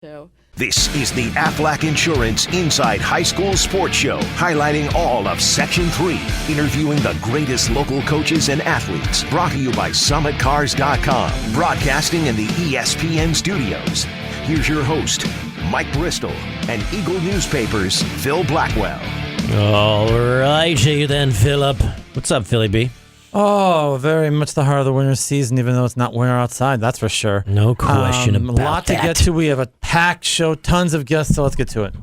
So. This is the Aflac Insurance Inside High School Sports Show, highlighting all of Section 3, interviewing the greatest local coaches and athletes. Brought to you by SummitCars.com, broadcasting in the ESPN Studios. Here's your host, Mike Bristol, and Eagle Newspapers' Phil Blackwell. All righty then, Philip. What's up, Philly B? Oh, very much the heart of the winter season, even though it's not winter outside, that's for sure. No question about that. A lot to get to. We have a packed show, tons of guests, so let's get to it.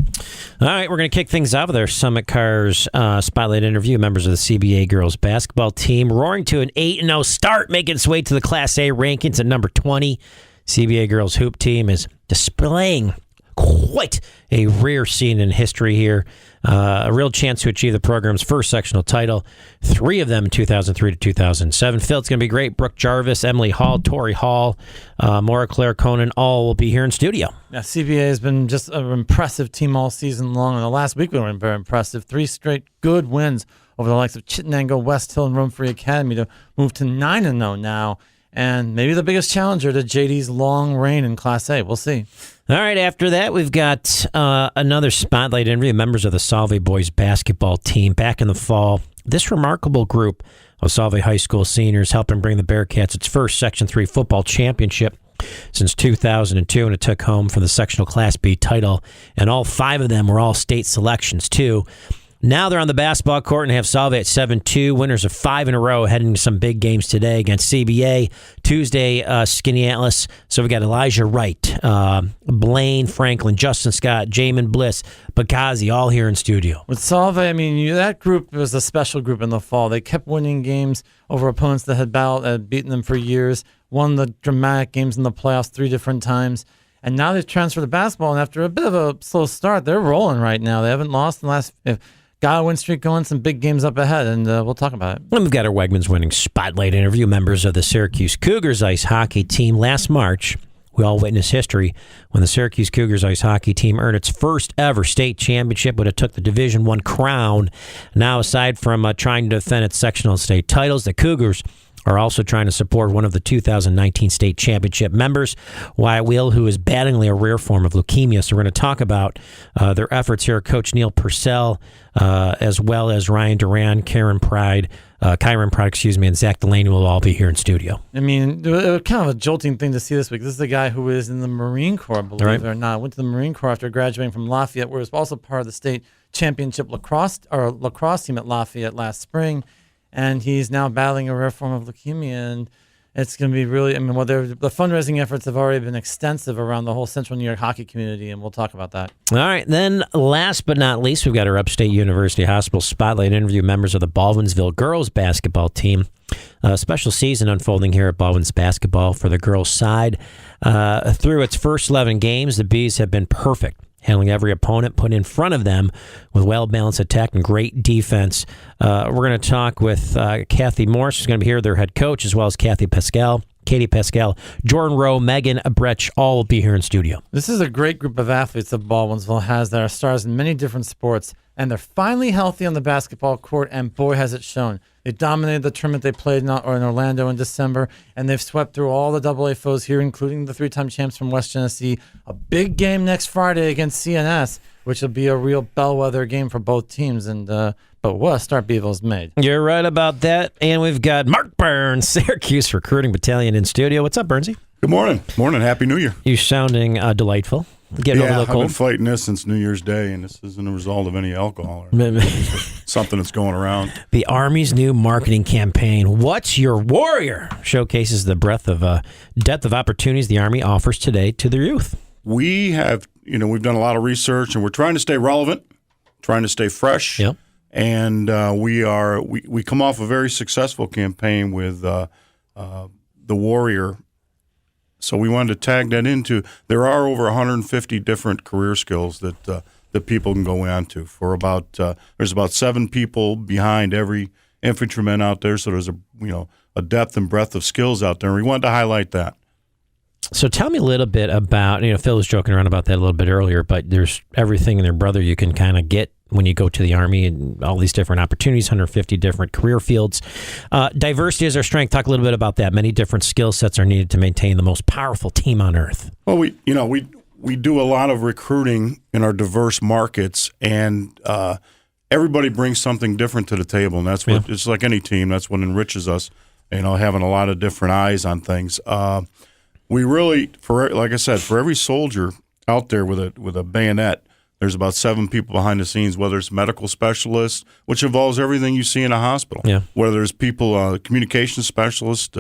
All right, we're going to kick things off with our Summit Cars Spotlight interview. Members of the CBA girls basketball team roaring to an 8-0 start, making its way to the Class A rankings at number 20. CBA girls hoop team is displaying quite a rare scene in history here. A real chance to achieve the program's first sectional title. 3 of them in 2003 to 2007. Phil, it's going to be great. Brooke Jarvis, Emily Hall, Tori Hall, Maura Claire Conan, all will be here in studio. Yeah, CBA has been just an impressive team all season long. And the last week we were very impressive. 3 straight good wins over the likes of Chittenango, West Hill, and Rome Free Academy to move to 9-0 now. And maybe the biggest challenger to JD's long reign in Class A. We'll see. All right, after that, we've got another spotlight interview. Members of the Salve boys basketball team back in the fall. This remarkable group of Salve High School seniors helping bring the Bearcats its first Section 3 football championship since 2002, and it took home for the sectional Class B title. And all 5 of them were all state selections, too. Now they're on the basketball court and have Salve at 7-2, winners of 5 in a row, heading to some big games today against CBA. Tuesday, Skinny Atlas. So we got Elijah Wright, Blaine Franklin, Justin Scott, Jamin Bliss, Bakazi, all here in studio. With Salve, I mean, that group was a special group in the fall. They kept winning games over opponents that had beaten them for years, won the dramatic games in the playoffs 3 different times. And now they've transferred to basketball, and after a bit of a slow start, they're rolling right now. They haven't lost in the last... Got a win streak going, some big games up ahead, and we'll talk about it. And we've got our Wegmans winning spotlight interview. Members of the Syracuse Cougars ice hockey team last March. We all witnessed history when the Syracuse Cougars ice hockey team earned its first ever state championship, but it took the Division I crown. Now, aside from trying to defend its sectional state titles, the Cougars are also trying to support one of the 2019 state championship members, Wyatt Wheel, who is battling a rare form of leukemia. So we're going to talk about their efforts here. Coach Neil Purcell, as well as Ryan Duran, Kyron Pride, and Zach Delaney will all be here in studio. I mean, kind of a jolting thing to see this week. This is a guy who is in the Marine Corps, believe it or not. Went to the Marine Corps after graduating from Lafayette, where he was also part of the state championship lacrosse team at Lafayette last spring. And he's now battling a rare form of leukemia, and it's going to be really, the fundraising efforts have already been extensive around the whole Central New York hockey community, and we'll talk about that. All right, then last but not least, we've got our Upstate University Hospital Spotlight interview, members of the Baldwinsville girls basketball team. A special season unfolding here at Baldwin's basketball for the girls' side. Through its first 11 games, the Bees have been perfect, handling every opponent put in front of them with well-balanced attack and great defense. We're going to talk with Kathy Morse, who's going to be here, their head coach, as well as Katie Pascal, Jordan Rowe, Megan Brecht, all will be here in studio. This is a great group of athletes that Baldwinsville has that are stars in many different sports, and they're finally healthy on the basketball court, and boy, has it shown. They dominated the tournament they played in Orlando in December, and they've swept through all the AA foes here, including the 3-time champs from West Genesee. A big game next Friday against CNS, which will be a real bellwether game for both teams, and but what a start Beeville's made. You're right about that, and we've got Mark Burns, Syracuse Recruiting Battalion in studio. What's up, Burnsy? Good morning. Morning. Happy New Year. You're sounding delightful. Getting over the cold. I've been fighting this since New Year's Day, and this isn't a result of any alcohol or something that's going around. The Army's new marketing campaign, What's Your Warrior, showcases the depth of opportunities the Army offers today to their youth. We have, we've done a lot of research, and we're trying to stay relevant, trying to stay fresh. Yep. And we come off a very successful campaign with the Warrior. So we wanted to tag that into. There are over 150 different career skills that people can go into. For there's about 7 people behind every infantryman out there. So there's a depth and breadth of skills out there. And we wanted to highlight that. So tell me a little bit about, Phil was joking around about that a little bit earlier, but there's everything in their brother you can kind of get when you go to the Army and all these different opportunities, 150 different career fields. Diversity is our strength. Talk a little bit about that. Many different skill sets are needed to maintain the most powerful team on earth. Well, we we do a lot of recruiting in our diverse markets, and everybody brings something different to the table, and that's what it's like any team. That's what enriches us, having a lot of different eyes on things. We really, like I said, for every soldier out there with a bayonet, there's about 7 people behind the scenes, whether it's medical specialists, which involves everything you see in a hospital, whether it's people, communication specialists,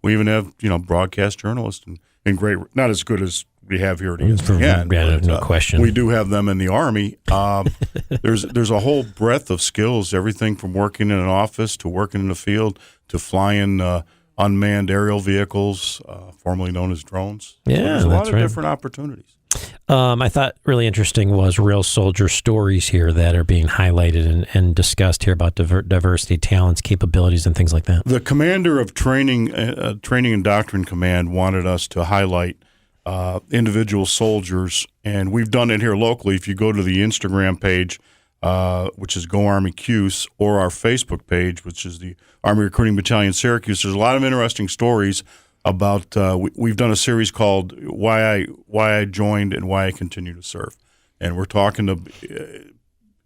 we even have, broadcast journalists and great, not as good as we have here at ESPN. No question. We do have them in the Army. There's a whole breadth of skills, everything from working in an office to working in the field to flying unmanned aerial vehicles, formerly known as drones. Yeah, so there's a lot of different opportunities. I thought really interesting was real soldier stories here that are being highlighted and discussed here about diversity, talents, capabilities, and things like that. The commander of Training and Doctrine Command wanted us to highlight individual soldiers, and we've done it here locally. If you go to the Instagram page, which is Go Army Cuse, or our Facebook page, which is the Army Recruiting Battalion Syracuse, there's a lot of interesting stories about. We've done a series called "Why I Joined and Why I Continue to Serve," and we're talking to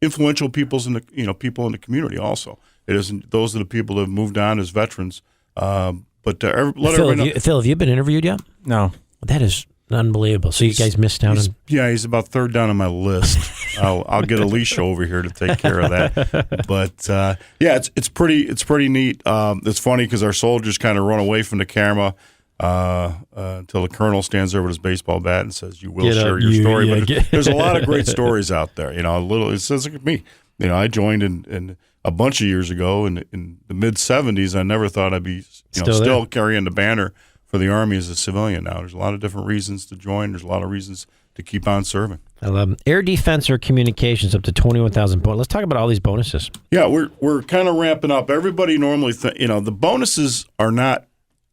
influential people in the community. Also, it isn't those are the people that have moved on as veterans. But Phil, have you been interviewed yet? No. That is unbelievable. So you guys missed out on. Yeah, he's about third down on my list. I'll get Alicia over here to take care of that. But it's pretty neat. It's funny because our soldiers kind of run away from the camera until the colonel stands there with his baseball bat and says, "You will share your story." But there's a lot of great stories out there. It says like me. I joined in a bunch of years ago in the mid '70s. I never thought I'd be still carrying the banner for the Army as a civilian now. There's a lot of different reasons to join. There's a lot of reasons to keep on serving. I love them. Air defense or communications up to 21,000 bonus. Let's talk about all these bonuses. Yeah, we're kind of ramping up. Everybody normally the bonuses are not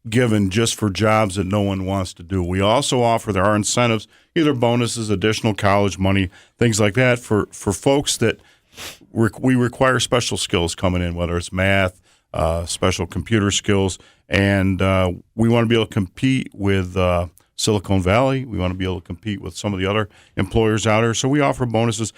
given just for jobs that no one wants to do. We also offer, there are incentives, either bonuses, additional college money, things like that for folks that we require special skills coming in, whether it's math, special computer skills, and we want to be able to compete with Silicon Valley. We want to be able to compete with some of the other employers out there. So we offer bonuses.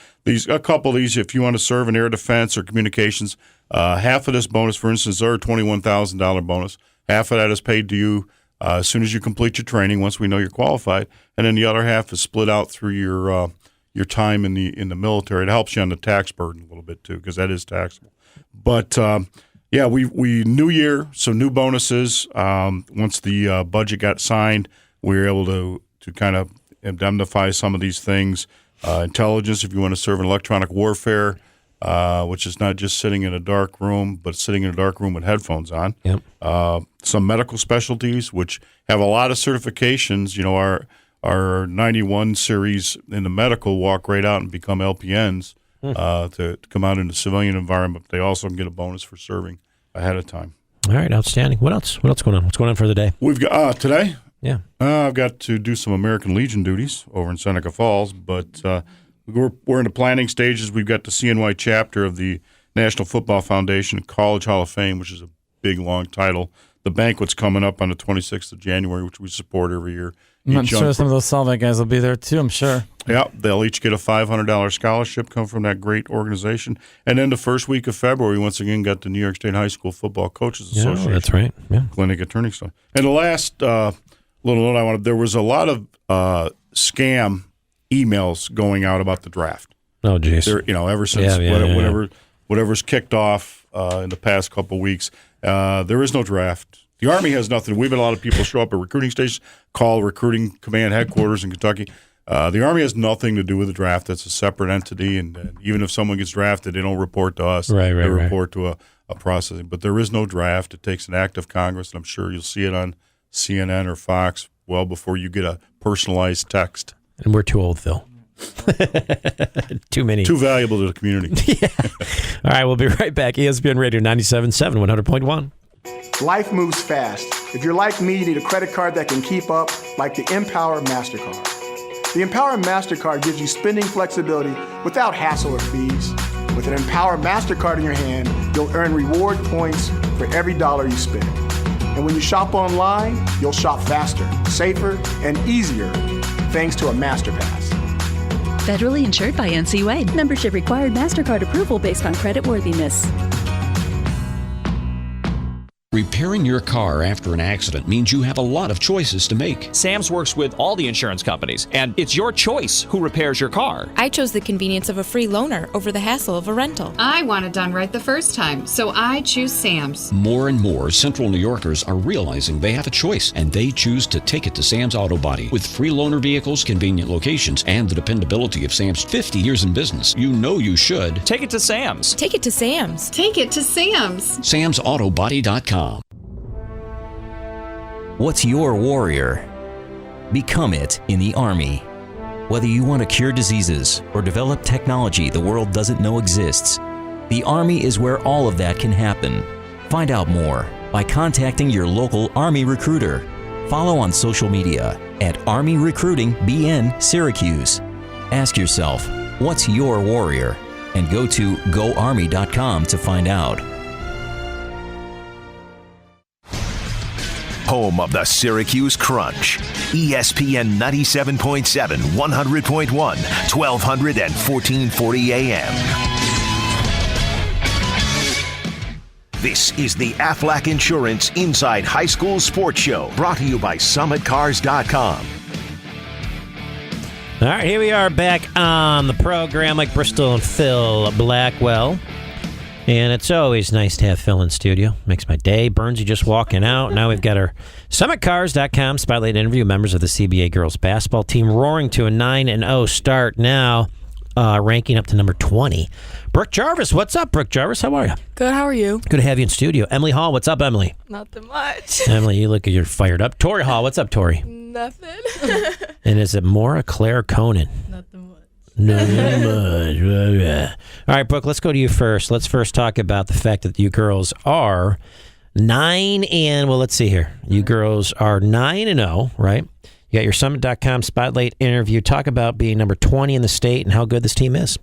A couple of these, if you want to serve in air defense or communications, half of this bonus, for instance, are a $21,000 bonus. Half of that is paid to you as soon as you complete your training, once we know you're qualified, and then the other half is split out through your time in the military. It helps you on the tax burden a little bit too, because that is taxable. But we new year, so new bonuses. Once the budget got signed, we were able to kind of indemnify some of these things. Intelligence, if you want to serve in electronic warfare, which is not just sitting in a dark room, but sitting in a dark room with headphones on. Yep. Some medical specialties, which have a lot of certifications. Our 91 series in the medical walk right out and become LPNs to come out in the civilian environment. They also can get a bonus for serving ahead of time. All right, outstanding. What else? What's going on? What's going on for the day? We've got today. Yeah, I've got to do some American Legion duties over in Seneca Falls, but we're in the planning stages. We've got the CNY chapter of the National Football Foundation College Hall of Fame, which is a big, long title. The banquet's coming up on the 26th of January, which we support every year. I'm sure some of those Solvay guys will be there too, I'm sure. Yeah, they'll each get a $500 scholarship come from that great organization. And then the first week of February, once again, got the New York State High School Football Coaches Association. That's right. Yeah. Clinic at Turning Stone. And the last little note there was a lot of scam emails going out about the draft. Oh, geez. Ever since whatever's kicked off in the past couple of weeks, there is no draft. The Army has nothing. We've had a lot of people show up at recruiting stations, call recruiting command headquarters in Kentucky. The Army has nothing to do with the draft. That's a separate entity, and even if someone gets drafted, they don't report to us. They report to a processing. But there is no draft. It takes an act of Congress, and I'm sure you'll see it on CNN or Fox well before you get a personalized text. And we're too old, Phil. Too many. Too valuable to the community. Yeah. All right, we'll be right back. ESPN Radio 97.7, 100.1. Life moves fast. If you're like me, you need a credit card that can keep up, like the Empower MasterCard. The Empower MasterCard gives you spending flexibility without hassle or fees. With an Empower MasterCard in your hand, you'll earn reward points for every dollar you spend. And when you shop online, you'll shop faster, safer, and easier, thanks to a MasterPass. Federally insured by NCUA. Membership required. MasterCard approval based on creditworthiness. Repairing your car after an accident means you have a lot of choices to make. Sam's works with all the insurance companies, and it's your choice who repairs your car. I chose the convenience of a free loaner over the hassle of a rental. I want it done right the first time, so I choose Sam's. More and more Central New Yorkers are realizing they have a choice, and they choose to take it to Sam's Auto Body. With free loaner vehicles, convenient locations, and the dependability of Sam's 50 years in business, you know you should. Take it to Sam's. Take it to Sam's. Take it to Sam's. SamsAutoBody.com. What's your warrior? Become it in the Army. Whether you want to cure diseases or develop technology the world doesn't know exists, the Army is where all of that can happen. Find out more by contacting your local Army recruiter. Follow on social media at Army Recruiting BN Syracuse. Ask yourself, what's your warrior? And go to goarmy.com to find out. Home of the Syracuse Crunch. ESPN 97.7, 100.1, 1200 and 1440 AM. This is the Aflac Insurance Inside High School Sports Show, brought to you by SummitCars.com. All right, here we are back on the program, like Bristol and Phil Blackwell. And it's always nice to have Phil in studio. Makes my day. Burnsy just walking out. Now we've got our SummitCars.com spotlight interview. Members of the CBA girls basketball team roaring to a 9-0 start now, ranking up to number 20. Brooke Jarvis, what's up, Brooke Jarvis? How are you? Good, how are you? Good to have you in studio. Emily Hall, what's up, Emily? Nothing much. Emily, you look like you're fired up. Tori Hall, what's up, Tori? Nothing. And is it Maura Claire Conan? Nothing much. Nothing much. All right, Brooke, let's go to you first. Let's first talk about the fact that you girls are 9 let's see here. You girls are 9-0, right? You got your Summit.com spotlight interview. Talk about being number 20 in the state and how good this team is.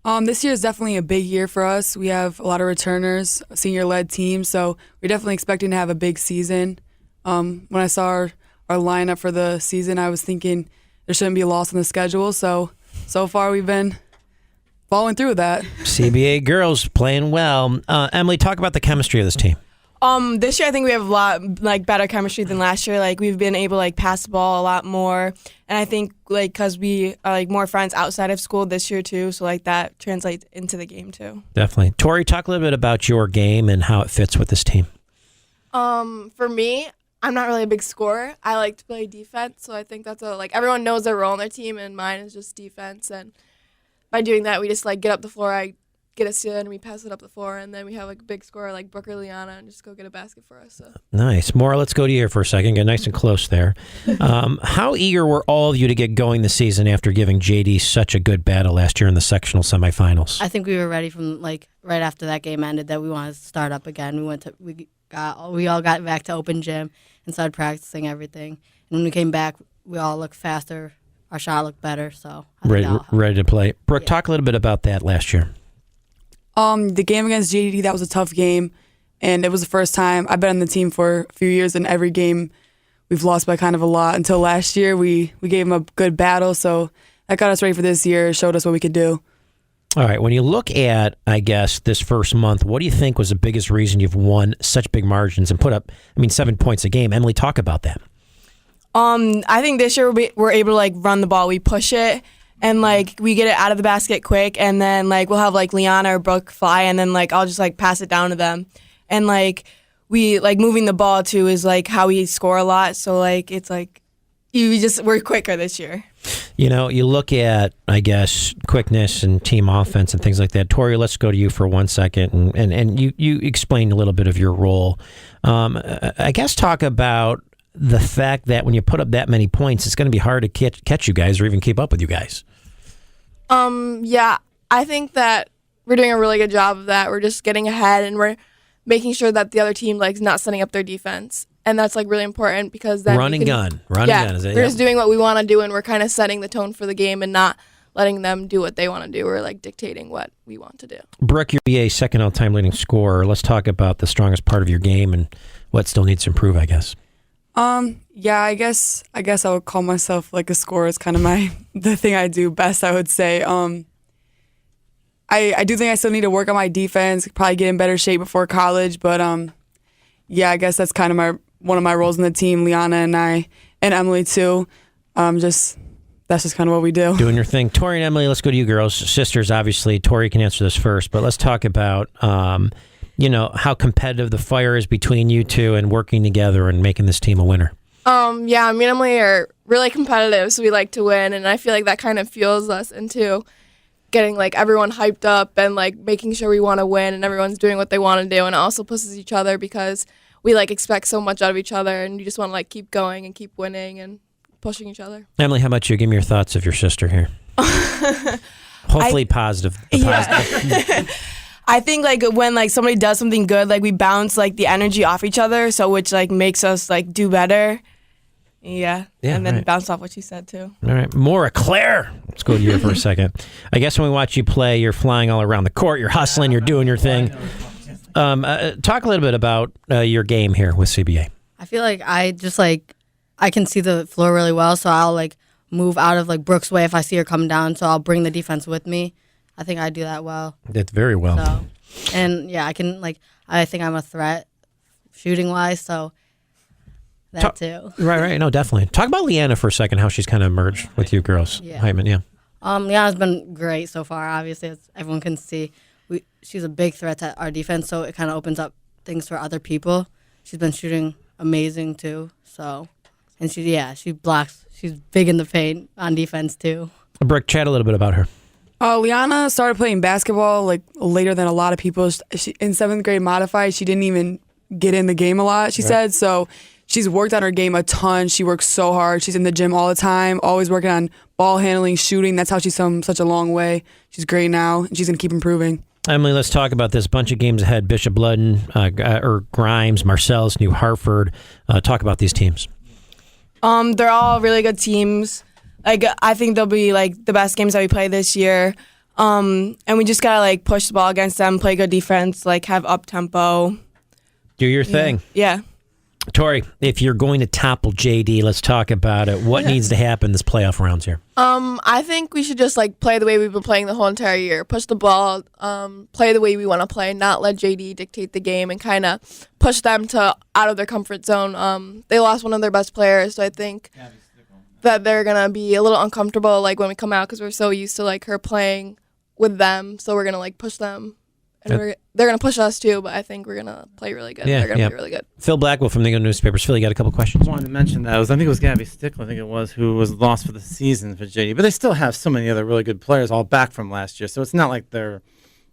This year is definitely a big year for us. We have a lot of returners, a senior-led team, so we're definitely expecting to have a big season. When I saw our lineup for the season, I was thinking there shouldn't be a loss on the schedule, so far we've been following through with that. CBA girls playing well. Emily, talk about the chemistry of this team. This year I think we have a lot better chemistry than last year. We've been able to pass the ball a lot more, and I think because we are more friends outside of school this year too, so that translates into the game too. Definitely. Tori, talk a little bit about your game and how it fits with this team. For me, I'm not really a big scorer. I like to play defense, so I think that's everyone knows their role on their team, and mine is just defense. And by doing that, we just get up the floor. I get a steal and we pass it up the floor, and then we have a big scorer like Brooke or Liana and just go get a basket for us. So. Nice. Maura, let's go to you here for a second. Get nice and close there. How eager were all of you to get going this season after giving JD such a good battle last year in the sectional semifinals? I think we were ready from right after that game ended that we wanted to start up again. We all got back to open gym and started practicing everything. And when we came back, we all looked faster. Our shot looked better. So ready to play. Brooke, talk a little bit about that last year. The game against JD, that was a tough game, and it was the first time I've been on the team for a few years, and every game we've lost by kind of a lot. Until last year, we gave them a good battle, so that got us ready for this year, showed us what we could do. All right, when you look at, I guess, this first month, what do you think was the biggest reason you've won such big margins and put up, 7 points a game? Emily, talk about that. I think this year we're able to run the ball. We push it. And, we get it out of the basket quick, and then, we'll have, Liana or Brooke fly, and then, I'll just, pass it down to them. And, we, moving the ball, too, is, how we score a lot. So, it's, we're quicker this year. You look at, I guess, quickness and team offense and things like that. Tori, let's go to you for 1 second, and you explained a little bit of your role. I guess talk about the fact that when you put up that many points, it's going to be hard to catch you guys or even keep up with you guys. Yeah, I think that we're doing a really good job of that. We're just getting ahead, and we're making sure that the other team is not setting up their defense, and that's really important because then run and gun. Is it? We're just doing what we want to do, and we're kind of setting the tone for the game and not letting them do what they want to do. We're dictating what we want to do. Brooke, you're a second all-time leading scorer. Let's talk about the strongest part of your game and what still needs to improve, I guess. Yeah, I guess I would call myself like a scorer. It's kind of the thing I do best, I would say. I do think I still need to work on my defense, probably get in better shape before college, but yeah, I guess that's kind of one of my roles in the team, Liana and I, and Emily too. That's just kind of what we do. Doing your thing. Tori and Emily, let's go to you girls. Sisters, obviously. Tori can answer this first, but let's talk about how competitive the fire is between you two and working together and making this team a winner. Yeah, me and Emily are really competitive, so we like to win, and I feel like that kind of fuels us into getting like everyone hyped up and like making sure we want to win and everyone's doing what they want to do, and it also pushes each other because we like expect so much out of each other, and you just want to like keep going and keep winning and pushing each other. Emily, how about you? Give me your thoughts of your sister here. Hopefully positive. Yeah. I think like when like somebody does something good, like we bounce like the energy off each other, so which like makes us like do better. Yeah, and then bounce off what you said too. All right, Maura, Claire. Let's go to you for a second. I guess when we watch you play, you're flying all around the court, you're hustling, you're doing your thing. Talk a little bit about your game here with CBA. I feel like I can see the floor really well, so I'll like move out of like Brooke's way if I see her coming down, so I'll bring the defense with me. I think I do that well. That's very well. So, and yeah, I think I'm a threat shooting wise, so that too. Right. No, definitely. Talk about Leanna for a second, how she's kind of merged with you girls. Yeah. Hyman, yeah. Leanna's been great so far, obviously, as everyone can see. She's a big threat to our defense, so it kind of opens up things for other people. She's been shooting amazing too, so. And she blocks. She's big in the paint on defense too. Brooke, chat a little bit about her. Liana started playing basketball like later than a lot of people. In 7th grade modified, she didn't even get in the game a lot, she said. So she's worked on her game a ton. She works so hard. She's in the gym all the time, always working on ball handling, shooting. That's how she's come such a long way. She's great now, and she's going to keep improving. Emily, let's talk about this. Bunch of games ahead. Bishop Ludden, Grimes, Marcel's, New Hartford. Talk about these teams. They're all really good teams. Like I think they'll be like the best games that we play this year. And we just gotta like push the ball against them, play good defense, like have up tempo. Do your thing. Yeah. Tori, if you're going to topple JD, let's talk about it. What needs to happen this playoff rounds here? I think we should just like play the way we've been playing the whole entire year. Push the ball, play the way we want to play, not let JD dictate the game, and kind of push them to out of their comfort zone. They lost one of their best players, so I think that they're gonna be a little uncomfortable like when we come out because we're so used to like her playing with them. So we're gonna like push them. And they're going to push us too, but I think we're going to play really good. They're going to be really good. Phil Blackwell from the England Newspapers. Phil, you got a couple questions? I wanted to mention that. I think it was Gabby Stickler, who was lost for the season for JD. But they still have so many other really good players all back from last year. So it's not like they're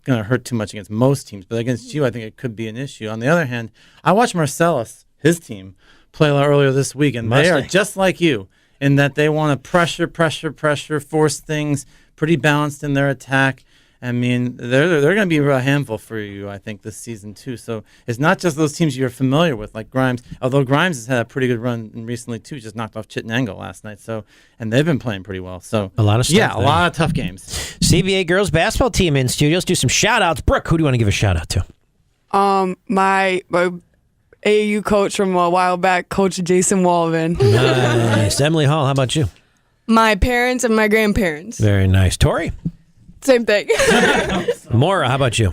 going to hurt too much against most teams. But against you, I think it could be an issue. On the other hand, I watched Marcellus, his team, play earlier this week. And they are just like you in that they want to pressure, force things, pretty balanced in their attack. I mean, they're going to be a real handful for you, I think, this season, too. So it's not just those teams you're familiar with, like Grimes, although Grimes has had a pretty good run recently, too. Just knocked off Chittenden last night. And they've been playing pretty well. So a lot of stuff. Yeah, a lot of tough games. CBA girls basketball team in studios. Do some shout-outs. Brooke, who do you want to give a shout-out to? My AAU coach from a while back, Coach Jason Walvin. Nice. Emily Hall, how about you? My parents and my grandparents. Very nice. Tori? Same thing. Maura, how about you?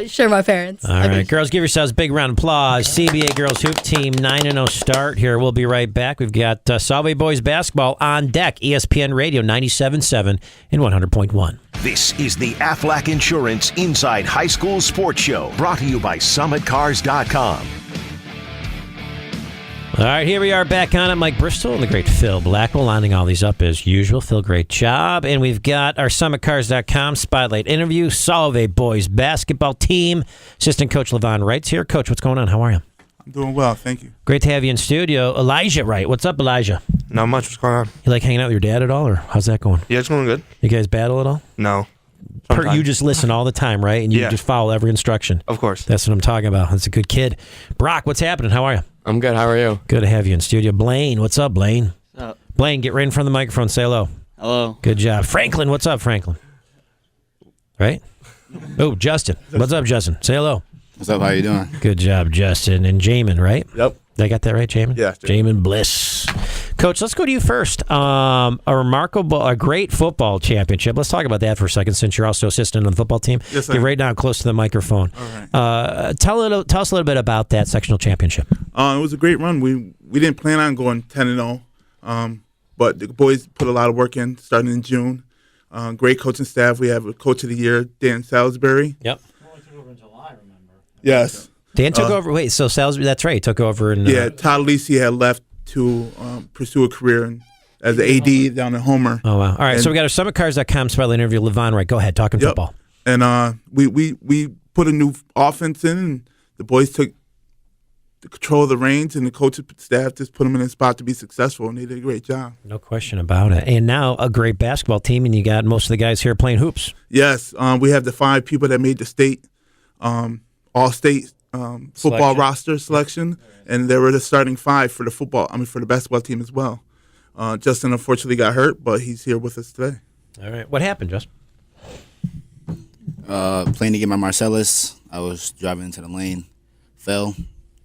Sure, my parents. All right, girls, give yourselves a big round of applause. CBA Girls Hoop Team 9-0 start here. We'll be right back. We've got Salve Boys Basketball on deck. ESPN Radio 97.7 and 100.1. This is the Aflac Insurance Inside High School Sports Show, brought to you by SummitCars.com. All right, here we are back on it. Mike Bristol and the great Phil Blackwell lining all these up as usual. Phil, great job. And we've got our SummitCars.com Spotlight interview. Salve Boys Basketball Team. Assistant Coach Levon Wright's here. Coach, what's going on? How are you? I'm doing well, thank you. Great to have you in studio. Elijah Wright. What's up, Elijah? Not much. What's going on? You like hanging out with your dad at all, or how's that going? Yeah, it's going good. You guys battle at all? No. You just listen all the time, right? And you just follow every instruction. Of course. That's what I'm talking about. That's a good kid. Brock, what's happening? How are you? I'm good. How are you? Good to have you in studio. Blaine, what's up, Blaine? What's up? Blaine, get right in front of the microphone. Say hello. Hello. Good job. Franklin, what's up, Franklin? Right? Oh, Justin. What's up, Justin? Say hello. What's up? How you doing? Good job, Justin. And Jamin, right? Yep. Did I got that right, Jamin? Yeah. Jamin Bliss. Coach, let's go to you first. A great football championship. Let's talk about that for a second, since you're also assistant on the football team. Yes, sir. Get right down close to the microphone. All right. Tell us a little bit about that sectional championship. It was a great run. We didn't plan on going 10-0, but the boys put a lot of work in starting in June. Great coaching staff. We have a coach of the year, Dan Salisbury. Yep. Yes. Dan took over. Wait, so Salisbury, that's right. He took over. Todd Lisi had left to pursue a career as an AD down in Homer. Oh, wow. All right, so we got our SummitCars.com spotlight interview. Levon Wright, go ahead. Talking football. And we put a new offense in, and the boys took the control of the reins, and the coaching staff just put them in a spot to be successful, and they did a gret job. No question about it. And now a great basketball team, and you got most of the guys here playing hoops. Yes, we have the 5 people that made the state, all-state football roster selection, and they were the starting 5 for the basketball team as well. Justin unfortunately got hurt, but he's here with us today. All right. What happened, Justin? Playing the game at Marcellus, I was driving into the lane, fell,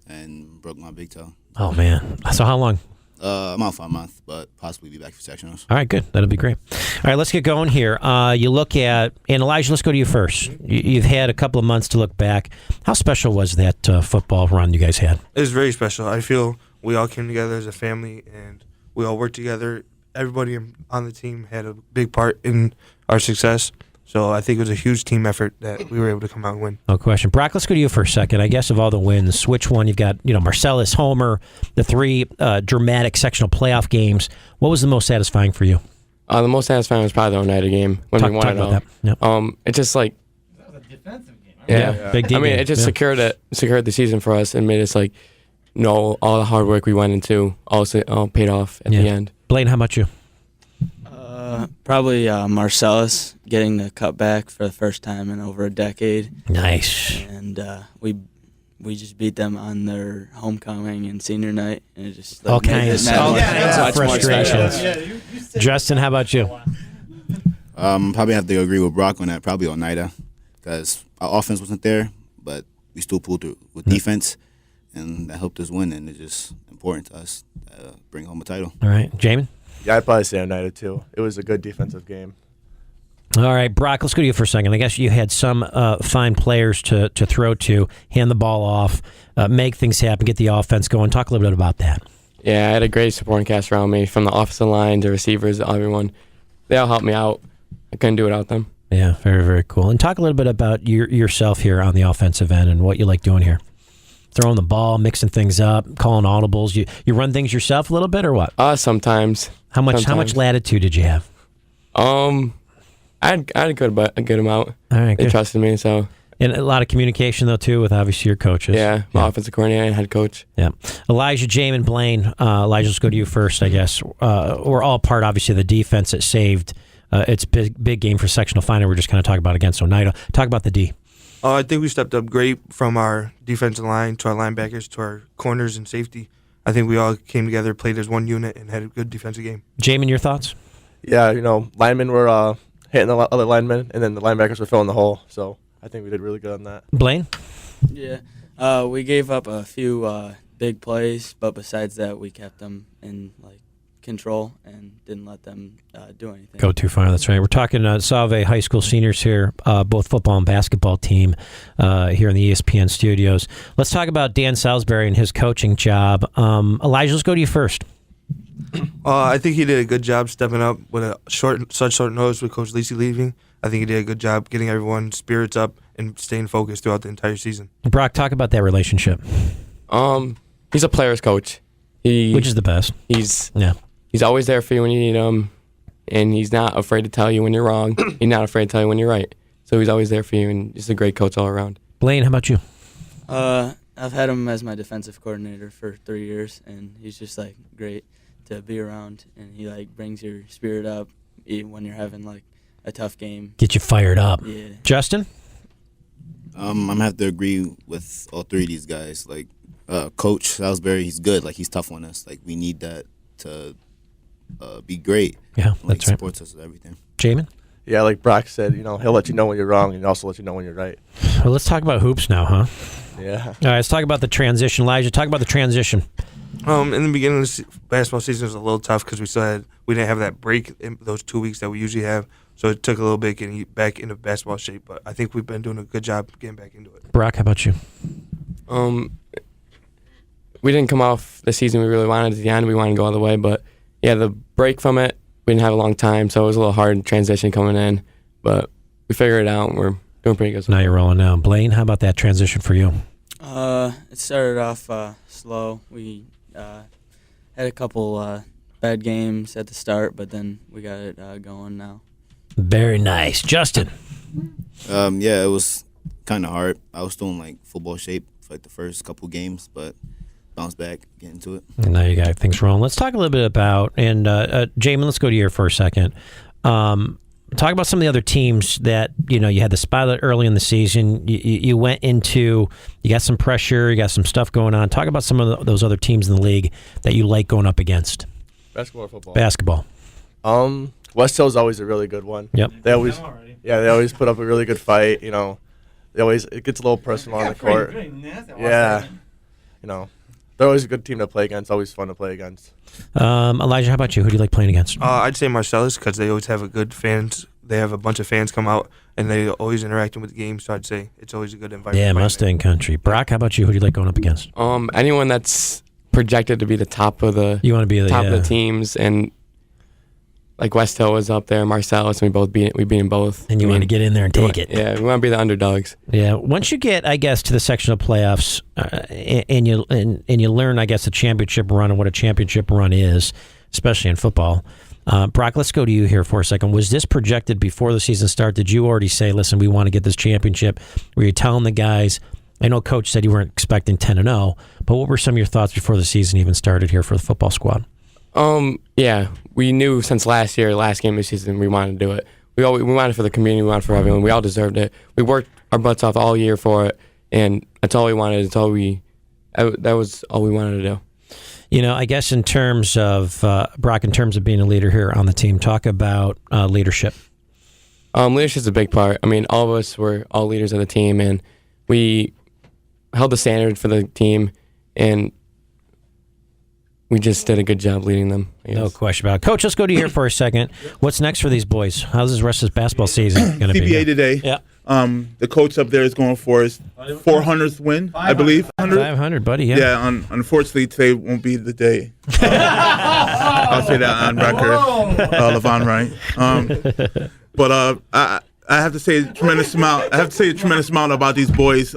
and broke my big toe. Oh, man. So how long? I'm out for a month, but possibly be back for sectionals. All right, good. That'll be great. All right, let's get going here. You look at, and Elijah, let's go to you first. You've had a couple of months to look back. How special was that football run you guys had? It was very special. I feel we all came together as a family, and we all worked together. Everybody on the team had a big part in our success. So I think it was a huge team effort that we were able to come out and win. No question. Brock, let's go to you for a second. I guess of all the wins, which one you've got, Marcellus, Homer, the 3 dramatic sectional playoff games. What was the most satisfying for you? The most satisfying was probably the Oneida game when we won it all. That. Yep. It's just like that was a defensive game. Yeah. Big D game. It just secured the season for us and made us all the hard work we went into all paid off at the end. Blaine, how about you? Probably Marcellus getting the cutback for the first time in over a decade. Nice. And we just beat them on their homecoming and senior night, and it just all kinds of frustrations. Justin, how about you? Probably have to agree with Brock on that. Probably Oneida, because our offense wasn't there, but we still pulled through with defense, and that helped us win. And it's just important to us to bring home a title. All right, Jamin. Yeah, I'd probably say Oneida too. It was a good defensive game. All right, Brock, let's go to you for a second. I guess you had some fine players to throw to, hand the ball off, make things happen, get the offense going. Talk a little bit about that. Yeah, I had a great supporting cast around me, from the offensive line to receivers, everyone. They all helped me out. I couldn't do without them. Yeah, very, very cool. And talk a little bit about yourself here on the offensive end and what you like doing here. Throwing the ball, mixing things up, calling audibles. You run things yourself a little bit, or what? Sometimes. How much latitude did you have? I had a good amount. All right, they trusted me, so. And a lot of communication though too with obviously your coaches. Yeah, my offensive coordinator and head coach. Yeah, Elijah, Jamin, Blaine. Elijah, let's go to you first, I guess. We're all part obviously of the defense that saved. It's big game for sectional final. We're just kind of talking about against Oneida. Talk about the D. I think we stepped up great from our defensive line to our linebackers to our corners and safety. I think we all came together, played as one unit, and had a good defensive game. Jamin, your thoughts? Yeah, linemen were hitting the other linemen, and then the linebackers were filling the hole. So I think we did really good on that. Blaine? Yeah, we gave up a few big plays, but besides that, we kept them in control and didn't let them do anything. Go too far, that's right. We're talking Salve High School seniors here, both football and basketball team here in the ESPN Studios. Let's talk about Dan Salisbury and his coaching job. Elijah, let's go to you first. I think he did a good job stepping up with such short notice with Coach Lisi leaving. I think he did a good job getting everyone's spirits up and staying focused throughout the entire season. Brock, talk about that relationship. He's a player's coach. Which is the best. He's always there for you when you need him, and he's not afraid to tell you when you're wrong. He's not afraid to tell you when you're right. So he's always there for you, and just a great coach all around. Blaine, how about you? I've had him as my defensive coordinator for 3 years, and he's just great to be around, and he brings your spirit up even when you're having a tough game. Get you fired up. Yeah. Justin? I'm gonna have to agree with all 3 of these guys. Coach Salisbury, he's good. He's tough on us. We need that to be great. Yeah, that's right. Supports us with everything. Jamin? Yeah, like Brock said, he'll let you know when you're wrong and also let you know when you're right. Well, let's talk about hoops now, huh? Yeah. All right, let's talk about the transition. Elijah, talk about the transition. In the beginning of the basketball season, it was a little tough because we didn't have that break in those 2 weeks that we usually have. So it took a little bit getting back into basketball shape. But I think we've been doing a good job getting back into it. Brock, how about you? We didn't come off the season we really wanted at the end. We wanted to go all the way, but yeah, the break from it, we didn't have a long time, so it was a little hard transition coming in. But we figured it out, and we're doing pretty good. Now you're rolling now. Blaine, how about that transition for you? It started off slow. We had a couple bad games at the start, but then we got it going now. Very nice. Justin? Yeah, it was kind of hard. I was still in like football shape for like the first couple games, but bounce back, get into it. And now you got things rolling. Let's talk a little bit about, and Jamin, let's go to you for a second. Talk about some of the other teams that, you had the spotlight early in the season. You went into, you got some pressure, you got some stuff going on. Talk about some of those other teams in the league that you like going up against. Basketball or football? Basketball. West Hill's always a really good one. Yep. They always put up a really good fight. It gets a little personal on the court. Yeah. They're always a good team to play against. Always fun to play against. Elijah, how about you? Who do you like playing against? I'd say Marcellus because they always have a good fans. They have a bunch of fans come out, and they always interacting with the game. So I'd say it's always a good environment. Yeah, Mustang Country. Brock, how about you? Who do you like going up against? Anyone that's projected to be the top of the of the teams, and like West Hill was up there, Marcellus, and we beat them both. And you want to get in there and take it. Yeah, we want to be the underdogs. Yeah, once you get, I guess, to the sectional playoffs, and you learn, I guess, the championship run and what a championship run is, especially in football. Brock, let's go to you here for a second. Was this projected before the season started? Did you already say, listen, we want to get this championship? Were you telling the guys? I know Coach said you weren't expecting 10-0, but what were some of your thoughts before the season even started here for the football squad? Yeah, we knew since last game of the season, we wanted to do it. We wanted it for the community, we wanted it for everyone. We all deserved it. We worked our butts off all year for it, and that's all we wanted. That was all we wanted to do. I guess in terms of, Brock, in terms of being a leader here on the team, talk about leadership. Leadership's a big part. I mean, all of us were all leaders of the team, and we held the standard for the team, and we just did a good job leading them. No question about it. Coach, let's go to you here for a second. What's next for these boys? How's this rest of this basketball season going to be? CBA today. Yeah. The coach up there is going for his 400th win, I believe. 500, buddy. Yeah. Yeah. Unfortunately, today won't be the day. I'll say that on record. Levon Wright. But I have to say a tremendous amount about these boys.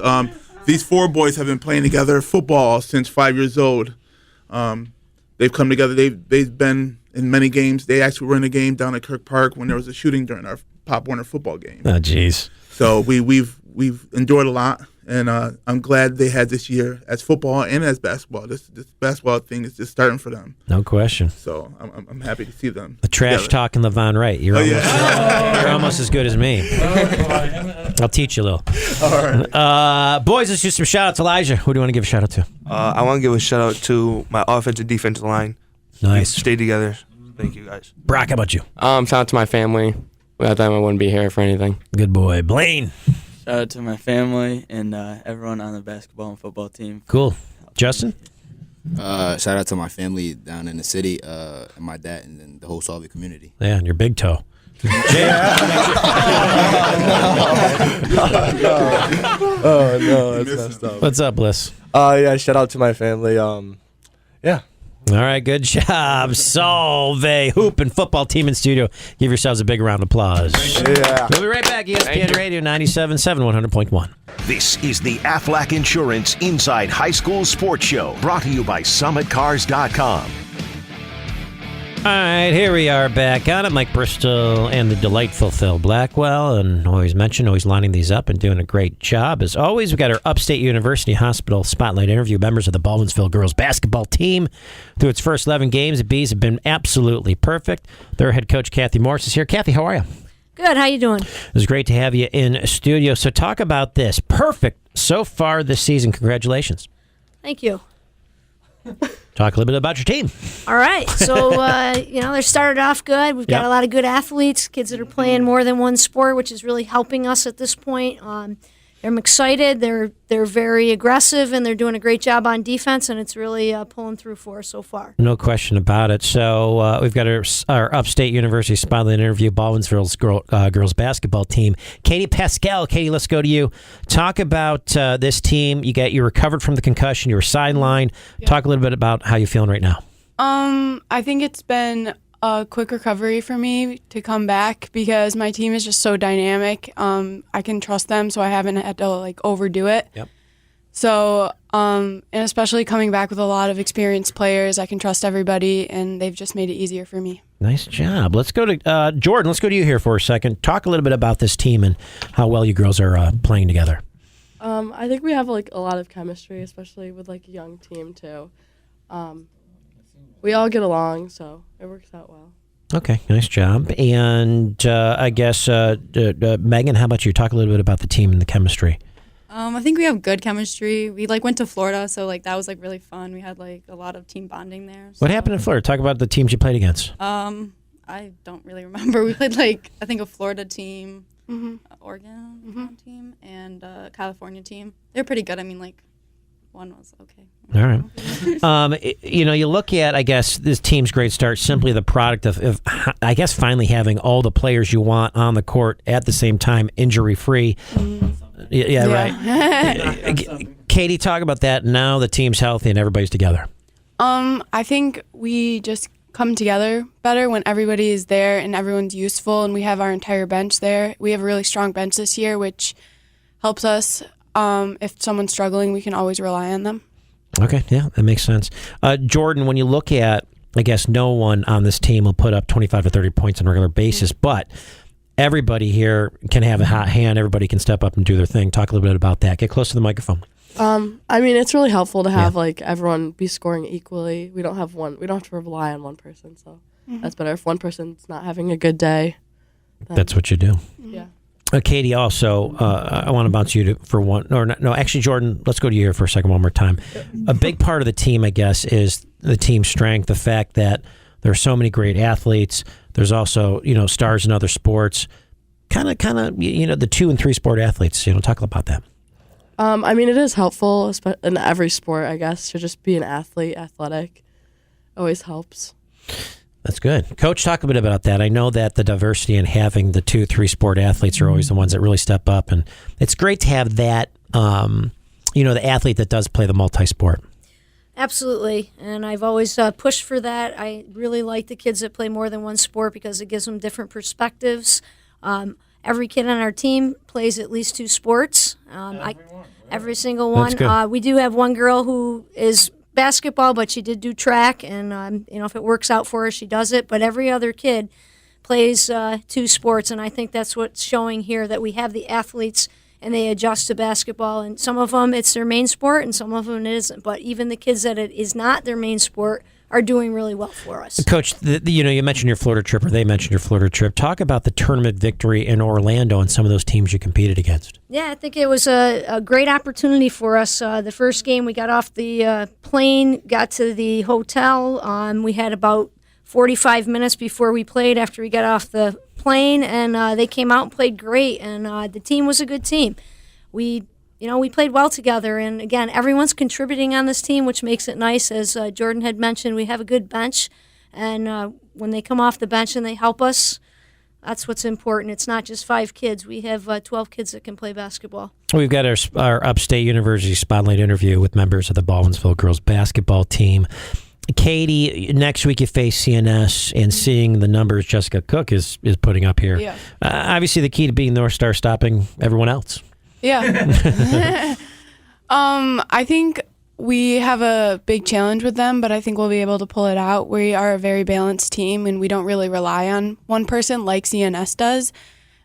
These four boys have been playing together football since 5 years old. They've come together. They've been in many games. They actually were in a game down at Kirk Park when there was a shooting during our Pop Warner football game. Oh, jeez. So we've enjoyed a lot, and I'm glad they had this year as football and as basketball. This basketball thing is just starting for them. No question. So I'm happy to see them. The trash talking Levon Wright. You're almost as good as me. I'll teach you a little. All right. Boys, let's do some shout-outs. Elijah, who do you want to give a shout-out to? I want to give a shout-out to my offensive defensive line. Nice. Stay together. Thank you, guys. Brock, how about you? Shout out to my family. Without them, I wouldn't be here for anything. Good boy. Blaine. Shout out to my family and everyone on the basketball and football team. Cool. Justin? Shout out to my family down in the city, and my dad, and then the whole Salvi community. Yeah, and your big toe. Oh, no, that's messed up. What's up, Bliss? Yeah, shout out to my family. Yeah. All right, good job. Solve Hoop and football team in studio. Give yourselves a big round of applause. Yeah. We'll be right back. ESPN Radio 97.7, 100.1. This is the Aflac Insurance Inside High School Sports Show, brought to you by SummitCars.com. All right, here we are back on it. Mike Bristol and the delightful Phil Blackwell, and always lining these up and doing a great job. As always, we got our Upstate University Hospital Spotlight interview. Members of the Baldwinsville girls basketball team through its first 11 games. The Bees have been absolutely perfect. Their head coach, Kathy Morris, is here. Kathy, how are you? Good. How you doing? It was great to have you in studio. So talk about this. Perfect so far this season. Congratulations. Thank you. Talk a little bit about your team. All right. So, they started off good. We've got a lot of good athletes, kids that are playing more than one sport, which is really helping us at this point. I'm excited. They're very aggressive, and they're doing a great job on defense, and it's really pulling through for us so far. No question about it. So we've got our Upstate University Spotlight interview, Baldwinsville's girls basketball team. Katie Pascal. Katie, let's go to you. Talk about this team. You recovered from the concussion. You were sidelined. Yeah. Talk a little bit about how you're feeling right now. I think it's been a quick recovery for me to come back because my team is just so dynamic. I can trust them, so I haven't had to overdo it. Yep. So, and especially coming back with a lot of experienced players, I can trust everybody, and they've just made it easier for me. Nice job. Let's go to Jordan. Let's go to you here for a second. Talk a little bit about this team and how well you girls are playing together. I think we have a lot of chemistry, especially with a young team too. We all get along, so it works out well. Okay, nice job. And I guess, Megan, how about you? Talk a little bit about the team and the chemistry. I think we have good chemistry. We went to Florida, so that was really fun. We had a lot of team bonding there. So. What happened in Florida? Talk about the teams you played against. I don't really remember. We played I think a Florida team, Oregon team, and a California team. They're pretty good. I mean, one was okay. All right. You look at, I guess, this team's great start, simply the product of, I guess, finally having all the players you want on the court at the same time, injury-free. Yeah, right. Katie, talk about that. Now the team's healthy and everybody's together. I think we just come together better when everybody is there and everyone's useful, and we have our entire bench there. We have a really strong bench this year, which helps us. If someone's struggling, we can always rely on them. Okay, yeah, that makes sense. Jordan, when you look at, I guess no one on this team will put up 25 to 30 points on a regular basis, but everybody here can have a hot hand. Everybody can step up and do their thing. Talk a little bit about that. Get close to the microphone. It's really helpful to have everyone be scoring equally. We don't have to rely on one person, so that's better. If one person's not having a good day, that's what you do. Yeah. Katie, also, I want to bounce you for one. Actually, Jordan, let's go to you here for a second, one more time. A big part of the team, I guess, is the team strength, the fact that there are so many great athletes. There's also, stars in other sports. Kind of, the 2 and 3 sport athletes. Talk about that. It is helpful in every sport, I guess, to just be an athlete, athletic. Always helps. That's good. Coach, talk a bit about that. I know that the diversity in having the 2, 3 sport athletes are always the ones that really step up, and it's great to have that, the athlete that does play the multi-sport. Absolutely, and I've always pushed for that. I really like the kids that play more than one sport because it gives them different perspectives. Every kid on our team plays at least 2 sports. Every single one. That's good. We do have one girl who is basketball, but she did do track, and if it works out for her, she does it. But every other kid plays 2 sports, and I think that's what's showing here, that we have the athletes and they adjust to basketball. And some of them it's their main sport, and some of them it isn't. But even the kids that it is not their main sport are doing really well for us. Coach, you mentioned your Florida trip, or they mentioned your Florida trip. Talk about the tournament victory in Orlando and some of those teams you competed against. Yeah, I think it was a great opportunity for us. The first game, we got off the plane, got to the hotel. We had about 45 minutes before we played after we got off the plane, and they came out and played great, and the team was a good team. We played well together, and again, everyone's contributing on this team, which makes it nice. As Jordan had mentioned, we have a good bench, and when they come off the bench and they help us, that's what's important. It's not just 5 kids. We have 12 kids that can play basketball. We've got our Upstate University Spotlight interview with members of the Baldwinsville girls basketball team. Katie, next week you face CNS, and seeing the numbers Jessica Cook is putting up here. Yeah. Obviously, the key to being North Star, stopping everyone else. Yeah. I think we have a big challenge with them, but I think we'll be able to pull it out. We are a very balanced team, and we don't really rely on one person like CNS does.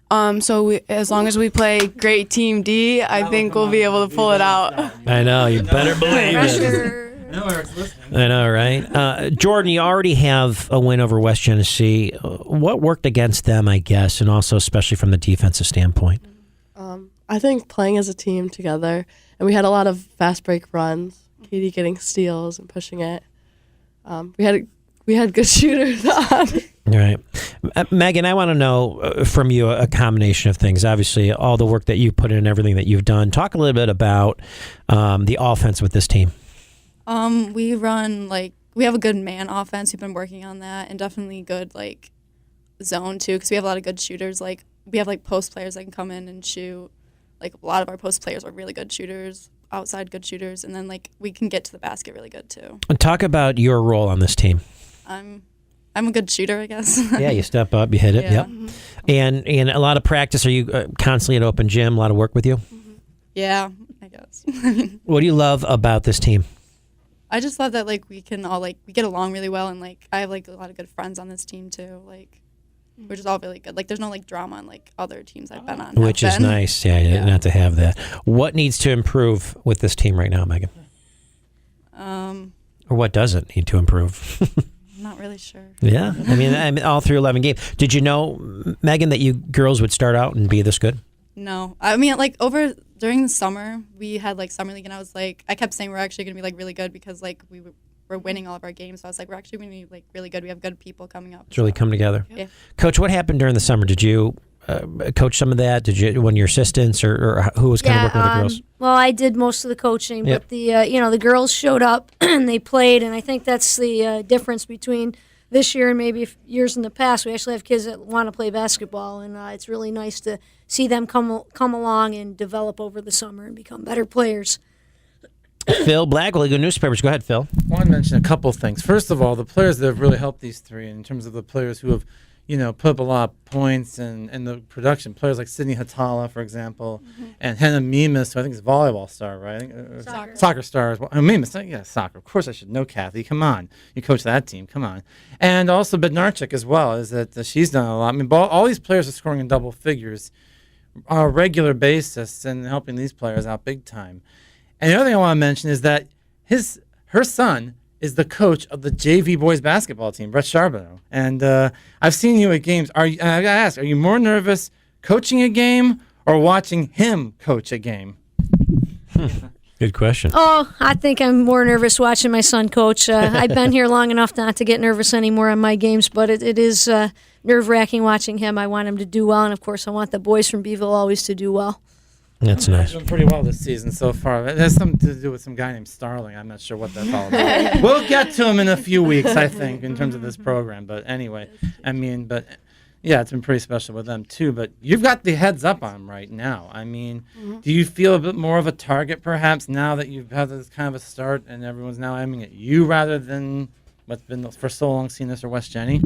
As long as we play great Team D, I think we'll be able to pull it out. I know. You better believe it. I know, right? Jordan, you already have a win over West Genesee. What worked against them, I guess, and also especially from the defensive standpoint? I think playing as a team together, and we had a lot of fast break runs, Katie getting steals and pushing it. We had good shooters on. All right. Megan, I want to know from you a combination of things. Obviously, all the work that you put in, everything that you've done. Talk a little bit about the offense with this team. We run, we have a good man offense. We've been working on that, and definitely good, zone, too, because we have a lot of good shooters. We have, post players that can come in and shoot. A lot of our post players are really good shooters, outside good shooters, and then, we can get to the basket really good, too. And talk about your role on this team. I'm a good shooter, I guess. Yeah, you step up, you hit it. Yeah. Yep. And a lot of practice. Are you constantly at open gym? A lot of work with you? Yeah, I guess. What do you love about this team? I just love that we can all we get along really well, and I have a lot of good friends on this team too. We're just all really good. There's no drama on other teams I've been on. Which is nice. Yeah, not to have that. What needs to improve with this team right now, Megan? Or what doesn't need to improve? I'm not really sure. Yeah, I mean, all through 11 games. Did you know, Megan, that you girls would start out and be this good? No, I mean, over during the summer, we had summer league, and I was I kept saying we're actually going to be really good because we were winning all of our games. So I was we're actually going to be really good. We have good people coming up. It's really come together. Yeah. Coach, what happened during the summer? Did you coach some of that? Did you, one of your assistants, or who was kind of working with the girls? Well, I did most of the coaching, but the girls showed up and they played, and I think that's the difference between this year and maybe years in the past. We actually have kids that want to play basketball, and it's really nice to see them come along and develop over the summer and become better players. Phil Blackwell, Legal Newspapers. Go ahead, Phil. I want to mention a couple things. First of all, the players that have really helped these three in terms of the players who have put up a lot of points and the production. Players like Sydney Hatala, for example, and Hannah Mimas, who I think is a volleyball star, right? Soccer star as well. Mimas, yeah, soccer. Of course I should know, Kathy. Come on. You coach that team. Come on. And also Bednarchik as well, is that she's done a lot. I mean, all these players are scoring in double figures on a regular basis and helping these players out big time. And the other thing I want to mention is that her son is the coach of the JV boys basketball team, Brett Charbonneau. And I've seen you at games. I gotta ask, are you more nervous coaching a game or watching him coach a game? Good question. Oh, I think I'm more nervous watching my son coach. I've been here long enough not to get nervous anymore on my games, but it is nerve-wracking watching him. I want him to do well, and of course I want the boys from Beeville always to do well. That's nice. Doing pretty well this season so far. It has something to do with some guy named Starling. I'm not sure what that's all about. We'll get to him in a few weeks, I think, in terms of this program. But anyway, yeah, it's been pretty special with them too. But you've got the heads up on them right now. I mean, do you feel a bit more of a target perhaps now that you've had this kind of a start and everyone's now aiming at you rather than what's been for so long seen as West Jenny?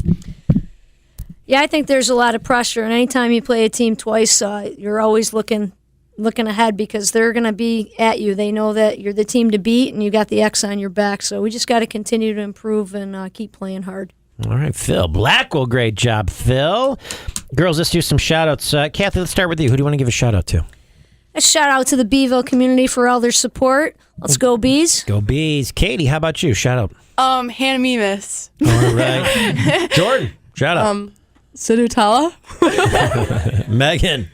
Yeah, I think there's a lot of pressure, and anytime you play a team twice, you're always looking ahead because they're going to be at you. They know that you're the team to beat and you got the X on your back. So we just got to continue to improve and keep playing hard. All right, Phil Blackwell, great job, Phil. Girls, let's do some shout-outs. Kathy, let's start with you. Who do you want to give a shout-out to? A shout-out to the Beeville community for all their support. Let's go Bees. Go Bees. Katie, how about you? Shout-out. Hannah Mimas. All right. Jordan, shout-out. Sidhu Tala. Megan.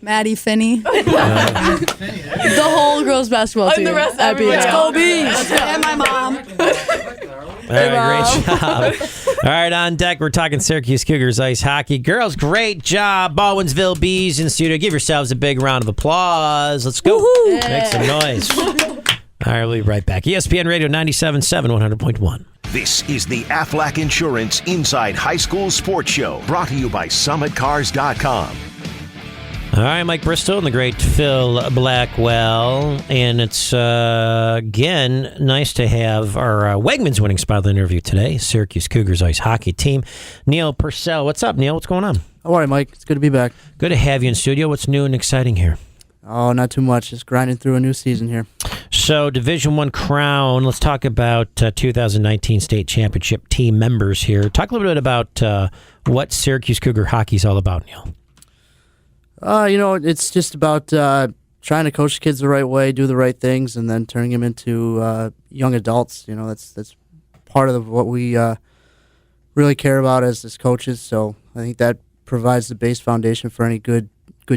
Maddie Finney. The whole girls basketball team. And the rest of everyone. Let's go Bees. And my mom. All right, great job. All right, on deck, we're talking Syracuse Cougars ice hockey. Girls, great job. Baldwinsville Bees in studio. Give yourselves a big round of applause. Let's go. Make some noise. All right, we'll be right back. ESPN Radio 97.7, 100.1. This is the Aflac Insurance Inside High School Sports Show, brought to you by SummitCars.com. All right, Mike Bristol and the great Phil Blackwell. And it's, again, nice to have our Wegmans winning spot of the interview today, Syracuse Cougars ice hockey team. Neil Purcell. What's up, Neil? What's going on? How are you, Mike? It's good to be back. Good to have you in studio. What's new and exciting here? Oh, not too much. Just grinding through a new season here. So, Division I crown. Let's talk about 2019 state championship team members here. Talk a little bit about what Syracuse Cougar hockey is all about, Neil. It's just about trying to coach kids the right way, do the right things, and then turning them into young adults. That's part of what we really care about as coaches. So I think that provides the base foundation for any good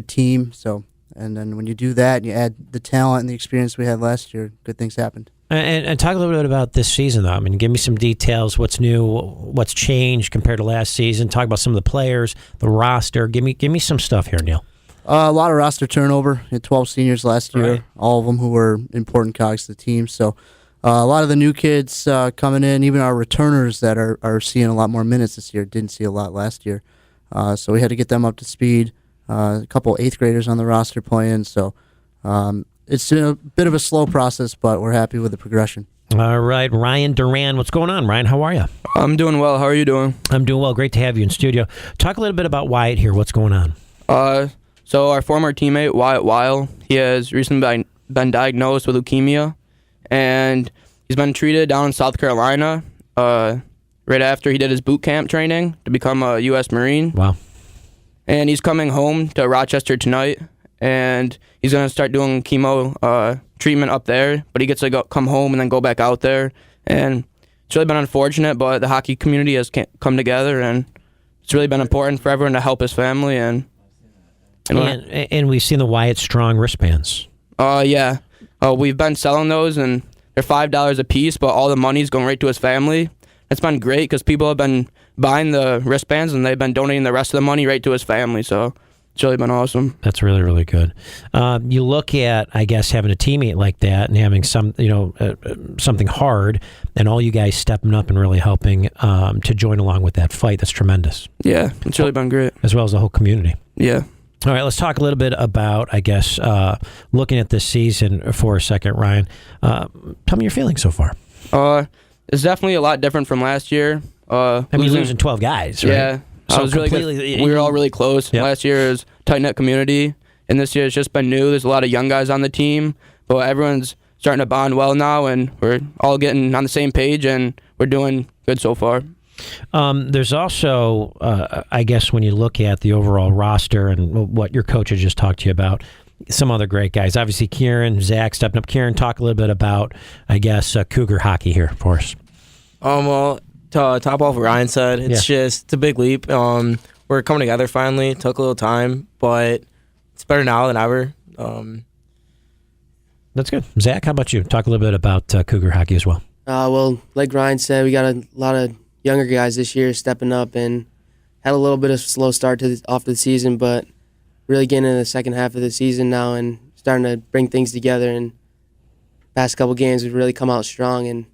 team. So, and then when you do that, and you add the talent and the experience we had last year, good things happened. And talk a little bit about this season, though. I mean, give me some details. What's new? What's changed compared to last season? Talk about some of the players, the roster. Give me some stuff here, Neil. A lot of roster turnover. We had 12 seniors last year, Right. all of them who were important cogs to the team. So a lot of the new kids coming in, even our returners that are seeing a lot more minutes this year, didn't see a lot last year. So we had to get them up to speed. A couple 8th graders on the roster playing. So it's a bit of a slow process, but we're happy with the progression. All right, Ryan Duran. What's going on, Ryan? How are you? I'm doing well. How are you doing? I'm doing well. Great to have you in studio. Talk a little bit about Wyatt here. What's going on? So our former teammate, Wyatt Weil, he has recently been diagnosed with leukemia, and he's been treated down in South Carolina right after he did his boot camp training to become a U.S. Marine. Wow. And he's coming home to Rochester tonight, and he's going to start doing chemo treatment up there, but he gets to come home and then go back out there. And it's really been unfortunate, but the hockey community has come together, and it's really been important for everyone to help his family. And we've seen the Wyatt Strong wristbands. Yeah. We've been selling those, and they're $5 a piece, but all the money's going right to his family. It's been great because people have been buying the wristbands, and they've been donating the rest of the money right to his family. So it's really been awesome. That's really, really good. You look at, I guess, having a teammate like that and having something hard, and all you guys stepping up and really helping to join along with that fight. That's tremendous. Yeah, it's really been great. As well as the whole community. Yeah. All right, let's talk a little bit about, I guess, looking at this season for a second, Ryan. Tell me your feelings so far. It's definitely a lot different from last year. Losing 12 guys, right? Yeah. So I was really good. We were all really close. Yep. Last year was a tight-knit community, and this year it's just been new. There's a lot of young guys on the team, but everyone's starting to bond well now, and we're all getting on the same page, and we're doing good so far. There's also, I guess, when you look at the overall roster and what your coach has just talked to you about, some other great guys. Obviously, Kieran, Zach stepping up. Kieran, talk a little bit about, I guess, Cougar hockey here for us. Well, to top off what Ryan said, it's a big leap. We're coming together finally. It took a little time, but it's better now than ever. That's good. Zach, how about you? Talk a little bit about Cougar hockey as well. Well, like Ryan said, we got a lot of younger guys this year stepping up and had a little bit of a slow start off the season, but really getting into the second half of the season now and starting to bring things together. And past couple games, we've really come out strong, and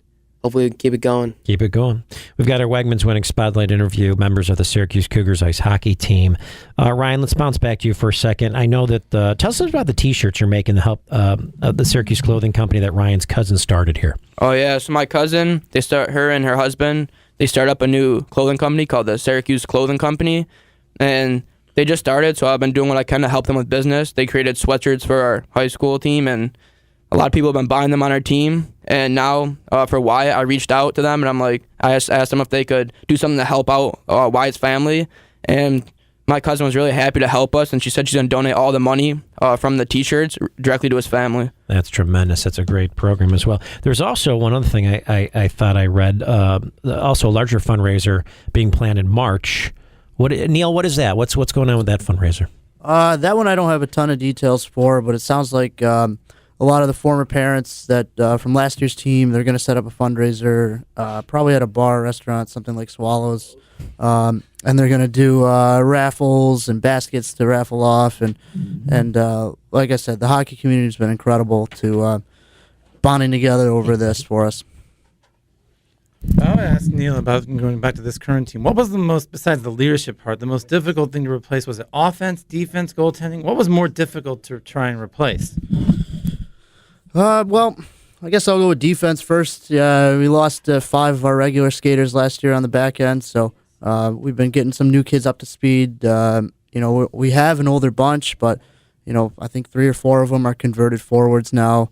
hopefully we keep it going. Keep it going. We've got our Wegmans winning spotlight interview, members of the Syracuse Cougars ice hockey team. Ryan, let's bounce back to you for a second. I know that tell us about the T-shirts you're making to help the Syracuse clothing company that Ryan's cousin started here. Oh yeah, so my cousin, her and her husband, they start up a new clothing company called the Syracuse Clothing Company, and they just started, so I've been doing what I can to help them with business. They created sweatshirts for our high school team, and a lot of people have been buying them on our team. And now for Wyatt, I reached out to them, and I'm like, I asked them if they could do something to help out Wyatt's family, and my cousin was really happy to help us, and she said she's going to donate all the money from the T-shirts directly to his family. That's tremendous. That's a great program as well. There's also one other thing I thought I read, also a larger fundraiser being planned in March. Neil, what is that? What's going on with that fundraiser? That one I don't have a ton of details for, but it sounds like a lot of the former parents that from last year's team, they're going to set up a fundraiser, probably at a bar or restaurant, something like Swallows. And they're going to do raffles and baskets to raffle off. And like I said, the hockey community has been incredible to bonding together over this for us. I would ask Neil about going back to this current team. What was the most, besides the leadership part, the most difficult thing to replace? Was it offense, defense, goaltending? What was more difficult to try and replace? Well, I guess I'll go with defense first. We lost 5 of our regular skaters last year on the back end, so we've been getting some new kids up to speed. We have an older bunch, but I think 3 or 4 of them are converted forwards now.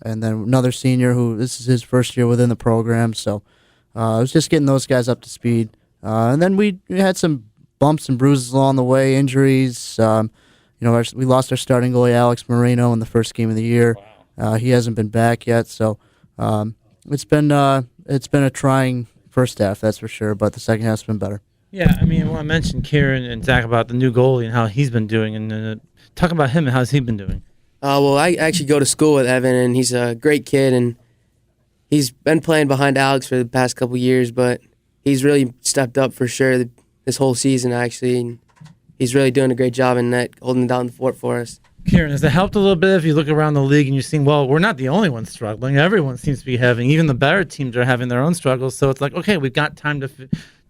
And then another senior who this is his first year within the program, so I was just getting those guys up to speed. And then we had some bumps and bruises along the way, injuries. We lost our starting goalie Alex Moreno in the first game of the year. He hasn't been back yet, so it's been a trying first half, that's for sure. But the second half's been better. Yeah, I want to mention Kieran and Zach about the new goalie and how he's been doing, and talk about him and how's he been doing. Well, I actually go to school with Evan, and he's a great kid, and he's been playing behind Alex for the past couple years, but he's really stepped up for sure this whole season, actually. And he's really doing a great job in net, holding down the fort for us. Kieran, has it helped a little bit if you look around the league and you're seeing, well, we're not the only ones struggling. Everyone seems to be having, even the better teams are having their own struggles. So it's like, okay, we've got time to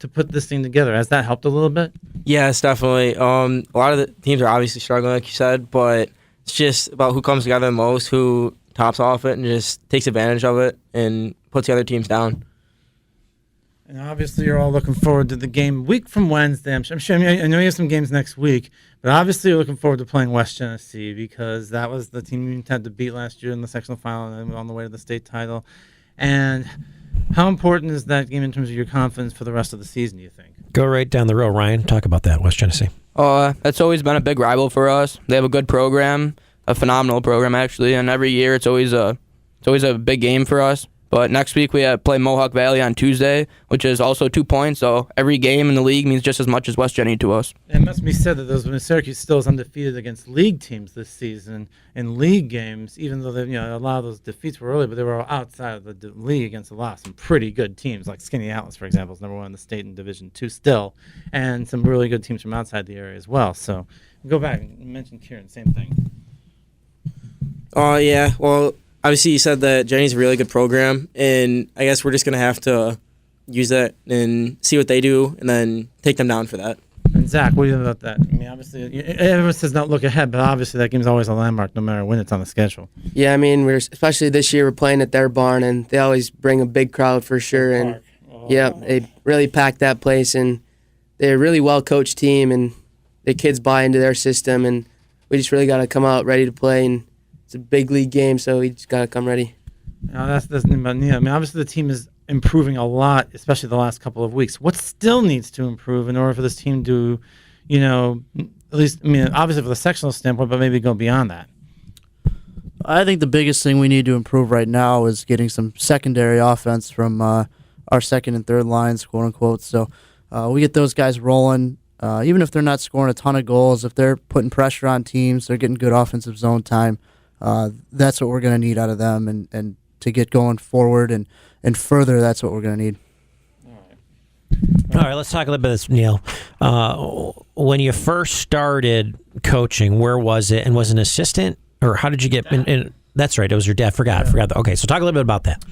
put this thing together. Has that helped a little bit? Yes, definitely. A lot of the teams are obviously struggling, like you said, but it's just about who comes together the most, who tops off it and just takes advantage of it and puts the other teams down. And obviously, you're all looking forward to the game a week from Wednesday. I'm sure. I mean, I know you have some games next week, but obviously, you're looking forward to playing West Genesee because that was the team you had to beat last year in the sectional final and on the way to the state title. And how important is that game in terms of your confidence for the rest of the season, do you think? Go right down the road, Ryan. Talk about that, West Genesee. That's always been a big rival for us. They have a good program, a phenomenal program actually, and every year it's always a big game for us. But next week we play Mohawk Valley on Tuesday, which is also 2 points. So every game in the league means just as much as West Jenny to us. It must be said that Syracuse still is undefeated against league teams this season in league games, even though a lot of those defeats were early, but they were all outside of the league against a lot of some pretty good teams, like Skinny Atlas, for example, is number 1 in the state in Division II still, and some really good teams from outside the area as well. So go back and mention Kieran, same thing. Yeah, well, obviously you said that Jenny's a really good program, and I guess we're just going to have to use that and see what they do and then take them down for that. And Zach, what do you think about that? I mean, obviously, everyone says not look ahead, but obviously that game's always a landmark no matter when it's on the schedule. Yeah, I mean, especially this year we're playing at their barn, and they always bring a big crowd for sure. And yeah, they really pack that place, and they're a really well-coached team, and the kids buy into their system, and we just really got to come out ready to play. And it's a big league game, so we just got to come ready. That's the thing about Neil. I mean, obviously the team is improving a lot, especially the last couple of weeks. What still needs to improve in order for this team to, at least, I mean, obviously for the sectional standpoint, but maybe go beyond that? I think the biggest thing we need to improve right now is getting some secondary offense from our second and third lines, quote unquote. So we get those guys rolling. Even if they're not scoring a ton of goals, if they're putting pressure on teams, they're getting good offensive zone time. That's what we're going to need out of them, and to get going forward and further, that's what we're going to need. All right, let's talk a little bit of this, Neil. When you first started coaching, where was it? And was an assistant, or how did you get in? That's right, it was your dad. Forgot. Okay, so talk a little bit about that.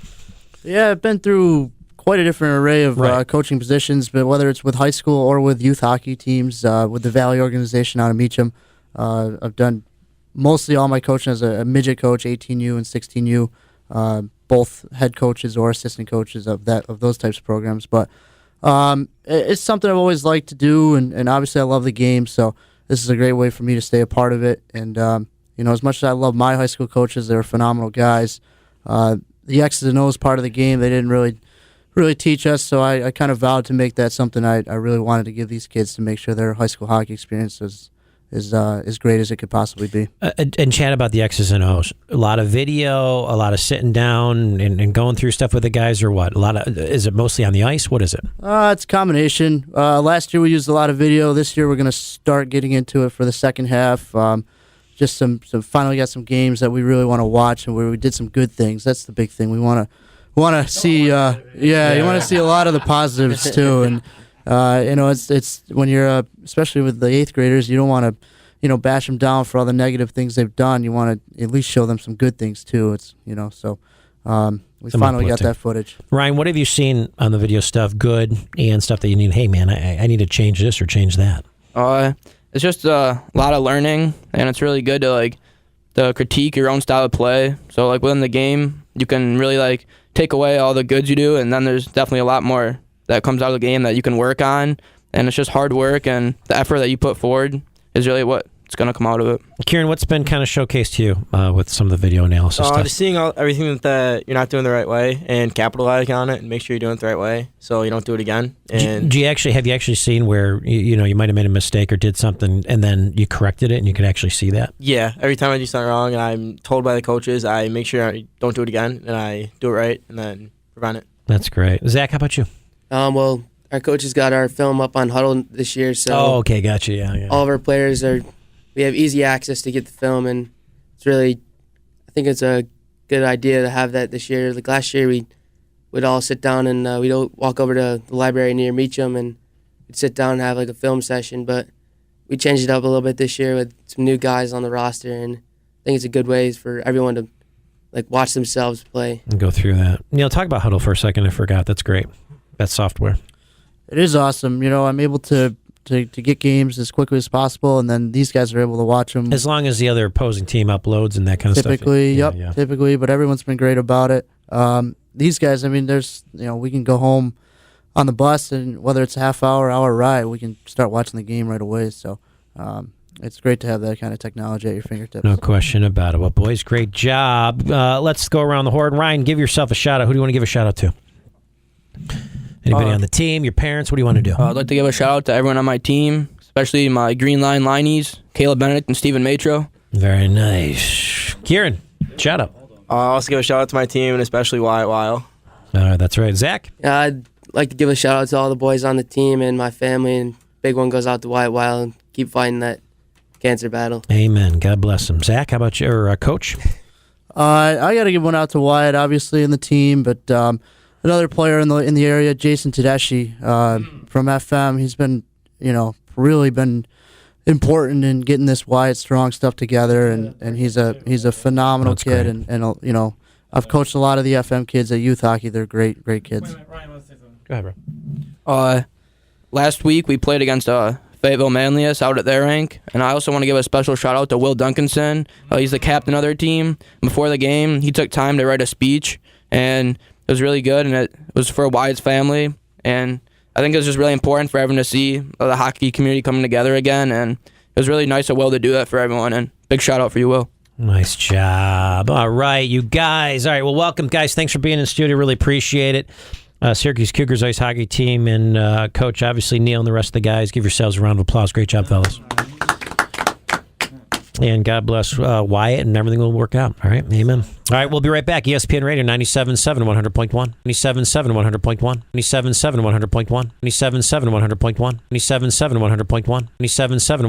Yeah, I've been through quite a different array of coaching positions, but whether it's with high school or with youth hockey teams, with the Valley organization out of Meacham, I've done mostly all my coaching as a midget coach, 18U and 16U, both head coaches or assistant coaches of those types of programs. But it's something I've always liked to do, and obviously I love the game, so this is a great way for me to stay a part of it. And as much as I love my high school coaches, they're phenomenal guys. The X's and O's part of the game, they didn't really teach us, so I kind of vowed to make that something I really wanted to give these kids to make sure their high school hockey experience is as great as it could possibly be. And chat about the X's and O's. A lot of video, a lot of sitting down and going through stuff with the guys, or what? Is it mostly on the ice? What is it? It's a combination. Last year we used a lot of video. This year we're going to start getting into it for the second half. Just some finally got some games that we really want to watch and where we did some good things. That's the big thing. We want to see. You want to see a lot of the positives too. And it's when you're especially with the 8th graders, you don't want to bash them down for all the negative things they've done. You want to at least show them some good things too. It's so we finally got that footage. Ryan, what have you seen on the video stuff, good and stuff that you need? Hey man, I need to change this or change that. It's just a lot of learning, and it's really good to critique your own style of play. So within the game, you can really take away all the goods you do, and then there's definitely a lot more that comes out of the game that you can work on, and it's just hard work, and the effort that you put forward is really what's going to come out of it. Kieran, what's been kind of showcased to you with some of the video analysis stuff? Just seeing everything that you're not doing the right way and capitalizing on it and make sure you're doing it the right way so you don't do it again. And have you actually seen where you might have made a mistake or did something and then you corrected it and you could actually see that? Yeah, every time I do something wrong and I'm told by the coaches, I make sure I don't do it again and I do it right and then prevent it. That's great. Zach, how about you? Well, our coaches got our film up on Huddle this year, so okay, gotcha. Yeah. All of our players we have easy access to get the film, and it's really, I think it's going good idea to have that this year. Like last year, we'd all sit down and we'd all walk over to the library near Meacham and we'd sit down and have like a film session. But we changed it up a little bit this year with some new guys on the roster, and I think it's a good way for everyone to like watch themselves play. And go through that. Neil, talk about Huddle for a second. I forgot. That's great. That software. It is awesome. I'm able to get games as quickly as possible, and then these guys are able to watch them. As long as the other opposing team uploads and that kind of stuff. Typically, typically, but everyone's been great about it. These guys, there's, we can go home on the bus, and whether it's a hour ride, we can start watching the game right away. So it's great to have that kind of technology at your fingertips. No question about it. Well, boys, great job. Let's go around the horn. Ryan, give yourself a shout out. Who do you want to give a shout out to? Anybody on the team, your parents? What do you want to do? I'd like to give a shout out to everyone on my team, especially my Green Line Lineys, Caleb Benedict and Stephen Matro. Very nice. Kieran, shout out. I'll also give a shout out to my team and especially Wyatt Weil. That's right. Zach? I'd like to give a shout out to all the boys on the team and my family, and big one goes out to Wyatt Weil, and keep fighting that cancer battle. Amen. God bless him. Zach, how about you, or Coach? I got to give one out to Wyatt, obviously, in the team, but another player in the area, Jason Tedeschi from FM. He's been, really been important in getting this Wyatt Strong stuff together, and he's a phenomenal kid, and I've coached a lot of the FM kids at youth hockey. They're great kids. Go ahead, bro. Last week we played against Fayetteville Manlius out at their rink, and I also want to give a special shout out to Will Duncanson. He's the captain of their team. Before the game, he took time to write a speech, and it was really good, and it was for Wyatt's family, and I think it was just really important for everyone to see the hockey community coming together again, and it was really nice of Will to do that for everyone, and big shout out for you, Will. Nice job. All right, you guys. All right, well, welcome, guys. Thanks for being in the studio. Really appreciate it. Syracuse Cougars ice hockey team and Coach, obviously, Neil and the rest of the guys. Give yourselves a round of applause. Great job, fellas. And God bless Wyatt, and everything will work out. All right, amen. All right, we'll be right back. ESPN Radio, 97.7, 100.1. 97.7, 100.1. 97.7, 100.1. 97.7, 100.1. 97.7, 100.1. 97.7,